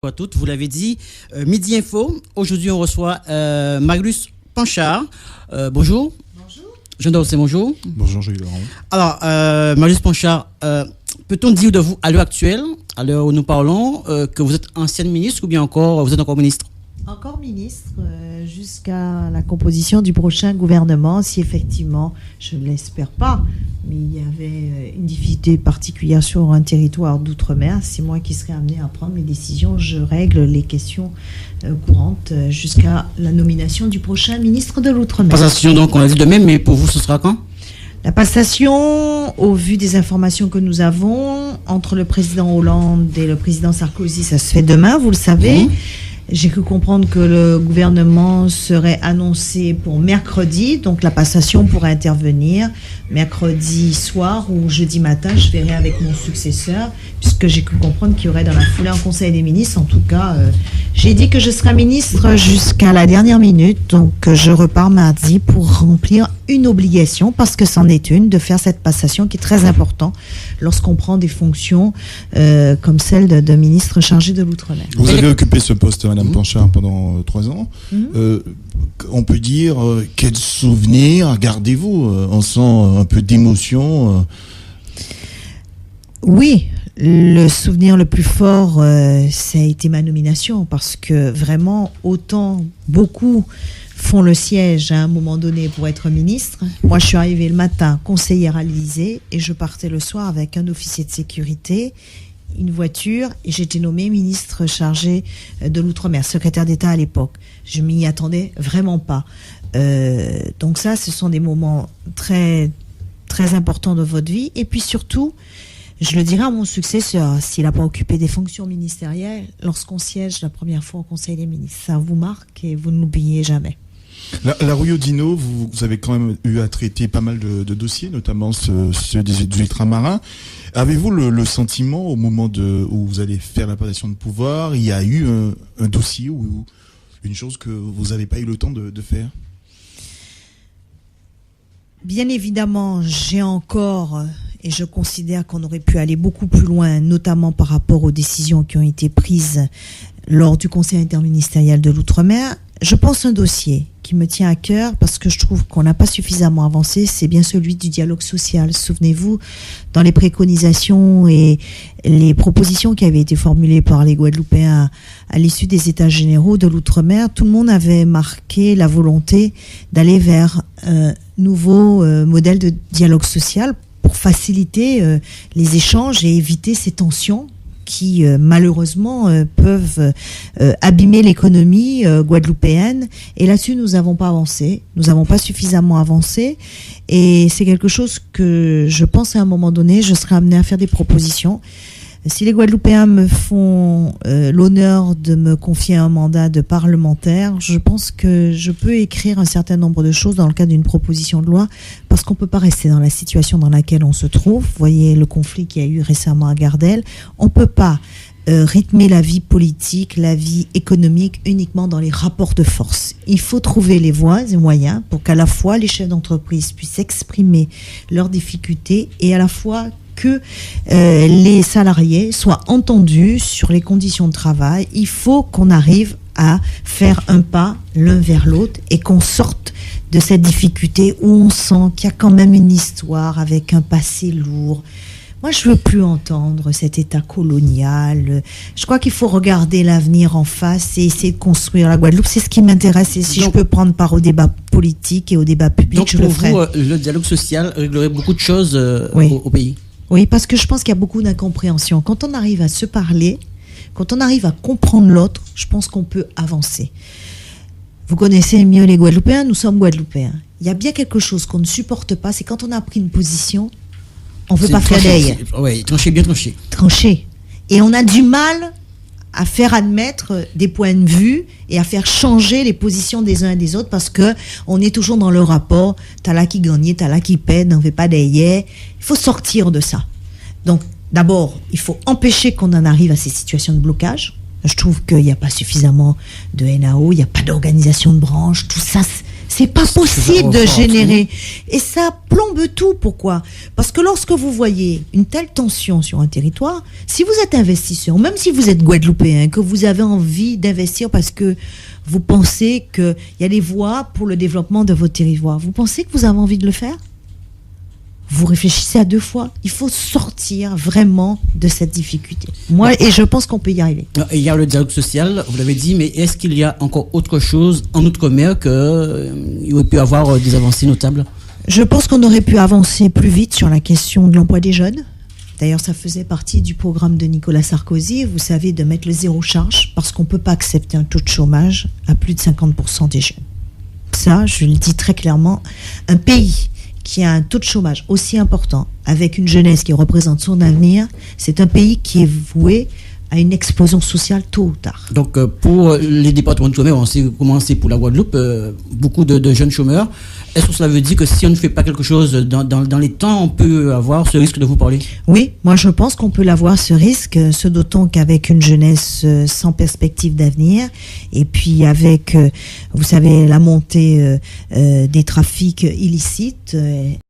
Bonjour à toutes, vous l'avez dit, Midi Info. Aujourd'hui, on reçoit Marius Panchard. Bonjour. Bonjour. Jean Dawson, bonjour. Bonjour, Jules Laurent. Alors, Marius Panchard, peut-on dire de vous, à l'heure actuelle, à l'heure où nous parlons, que vous êtes ancienne ministre ou bien encore vous êtes encore ministre? Encore ministre jusqu'à la composition du prochain gouvernement, si effectivement, je ne l'espère pas, mais il y avait une difficulté particulière sur un territoire d'outre-mer, c'est moi qui serais amené à prendre mes décisions. Je règle les questions courantes jusqu'à la nomination du prochain ministre de l'outre-mer. Passation, donc, on a dit de même, mais pour vous, ce sera quand? La passation, au vu des informations que nous avons, entre le président Hollande et le président Sarkozy, ça se fait demain, vous le savez. J'ai cru comprendre que le gouvernement serait annoncé pour mercredi, donc la passation pourrait intervenir mercredi soir ou jeudi matin. Je verrai avec mon successeur, puisque j'ai cru comprendre qu'il y aurait dans la foulée un conseil des ministres. En tout cas, j'ai dit que je serai ministre jusqu'à la dernière minute, donc je repars mardi pour remplir une obligation, parce que c'en est une, de faire cette passation qui est très importante lorsqu'on prend des fonctions comme celle de ministre chargé de l'outre-mer. Vous avez occupé ce poste, Madame Panchard, pendant 3 ans. On peut dire, quel souvenir gardez-vous? On sent un peu d'émotion. Oui, le souvenir le plus fort, ça a été ma nomination, parce que vraiment, beaucoup font le siège à un moment donné pour être ministre. Moi, je suis arrivée le matin conseillère à l'Élysée et je partais le soir avec un officier de sécurité, une voiture, et j'étais nommée ministre chargée de l'outre-mer, secrétaire d'État à l'époque. Je m'y attendais vraiment pas. Donc ça, ce sont des moments très, très importants de votre vie. Et puis surtout, je le dirai à mon successeur, s'il n'a pas occupé des fonctions ministérielles, lorsqu'on siège la première fois au Conseil des ministres, ça vous marque et vous ne l'oubliez jamais. La Rio Dino, vous avez quand même eu à traiter pas mal de dossiers, notamment ceux des ultramarins. Avez-vous le sentiment, au moment où vous allez faire la passation de pouvoir, il y a eu un dossier ou une chose que vous n'avez pas eu le temps de faire? Bien évidemment, j'ai encore, et je considère qu'on aurait pu aller beaucoup plus loin, notamment par rapport aux décisions qui ont été prises lors du Conseil interministériel de l'outre-mer. Je pense un dossier qui me tient à cœur, parce que je trouve qu'on n'a pas suffisamment avancé, c'est bien celui du dialogue social. Souvenez-vous, dans les préconisations et les propositions qui avaient été formulées par les Guadeloupéens à l'issue des États généraux de l'outre-mer, tout le monde avait marqué la volonté d'aller vers un nouveau modèle de dialogue social pour faciliter les échanges et éviter ces tensions qui malheureusement peuvent abîmer l'économie guadeloupéenne. Et là-dessus, nous n'avons pas avancé, nous n'avons pas suffisamment avancé, et c'est quelque chose que je pense à un moment donné, je serai amenée à faire des propositions. Si les Guadeloupéens me font l'honneur de me confier un mandat de parlementaire, je pense que je peux écrire un certain nombre de choses dans le cadre d'une proposition de loi, parce qu'on ne peut pas rester dans la situation dans laquelle on se trouve. Vous voyez le conflit qu'il y a eu récemment à Gardel. On ne peut pas rythmer la vie politique, la vie économique uniquement dans les rapports de force. Il faut trouver les voies et moyens pour qu'à la fois les chefs d'entreprise puissent exprimer leurs difficultés et à la fois que les salariés soient entendus sur les conditions de travail. Il faut qu'on arrive à faire un pas l'un vers l'autre et qu'on sorte de cette difficulté où on sent qu'il y a quand même une histoire avec un passé lourd. Moi, je veux plus entendre cet état colonial. Je crois qu'il faut regarder l'avenir en face et essayer de construire la Guadeloupe. C'est ce qui m'intéresse. Et si je peux prendre part au débat politique et au débat public, donc je le ferai. Donc pour vous, le dialogue social réglerait beaucoup de choses au pays? Oui, parce que je pense qu'il y a beaucoup d'incompréhension. Quand on arrive à se parler, quand on arrive à comprendre l'autre, je pense qu'on peut avancer. Vous connaissez mieux les Guadeloupéens, nous sommes Guadeloupéens. Il y a bien quelque chose qu'on ne supporte pas, c'est quand on a pris une position, on ne veut pas faire d'œil. Oui, tranché, bien tranché. Tranché. Et on a du mal à faire admettre des points de vue et à faire changer les positions des uns et des autres, parce que on est toujours dans le rapport, t'as là qui gagne, t'as là qui pède, on fait pas d'ayé. Il faut sortir de ça. Donc, d'abord, il faut empêcher qu'on en arrive à ces situations de blocage. Je trouve qu'il n'y a pas suffisamment de NAO, il n'y a pas d'organisation de branche, tout ça, C'est pas possible de générer. Et ça plombe tout. Pourquoi? Parce que lorsque vous voyez une telle tension sur un territoire, si vous êtes investisseur, même si vous êtes Guadeloupéen, que vous avez envie d'investir parce que vous pensez qu'il y a des voies pour le développement de votre territoire, vous pensez que vous avez envie de le faire? Vous réfléchissez à 2 fois. Il faut sortir vraiment de cette difficulté. Et je pense qu'on peut y arriver. Il y a le dialogue social, vous l'avez dit, mais est-ce qu'il y a encore autre chose en outre-mer qu'il aurait pu avoir des avancées notables? Je pense qu'on aurait pu avancer plus vite sur la question de l'emploi des jeunes. D'ailleurs, ça faisait partie du programme de Nicolas Sarkozy, vous savez, de mettre le zéro charge, parce qu'on ne peut pas accepter un taux de chômage à plus de 50% des jeunes. Ça, je le dis très clairement, un pays qui a un taux de chômage aussi important, avec une jeunesse qui représente son avenir, c'est un pays qui est voué à une explosion sociale tôt ou tard. Donc, pour les départements d'outre-mer, on sait comment c'est pour la Guadeloupe, beaucoup de jeunes chômeurs. Est-ce que cela veut dire que si on ne fait pas quelque chose dans les temps, on peut avoir ce risque de vous parler? Oui, moi je pense qu'on peut l'avoir, ce risque, ce d'autant qu'avec une jeunesse sans perspective d'avenir, et puis avec, vous savez, la montée des trafics illicites,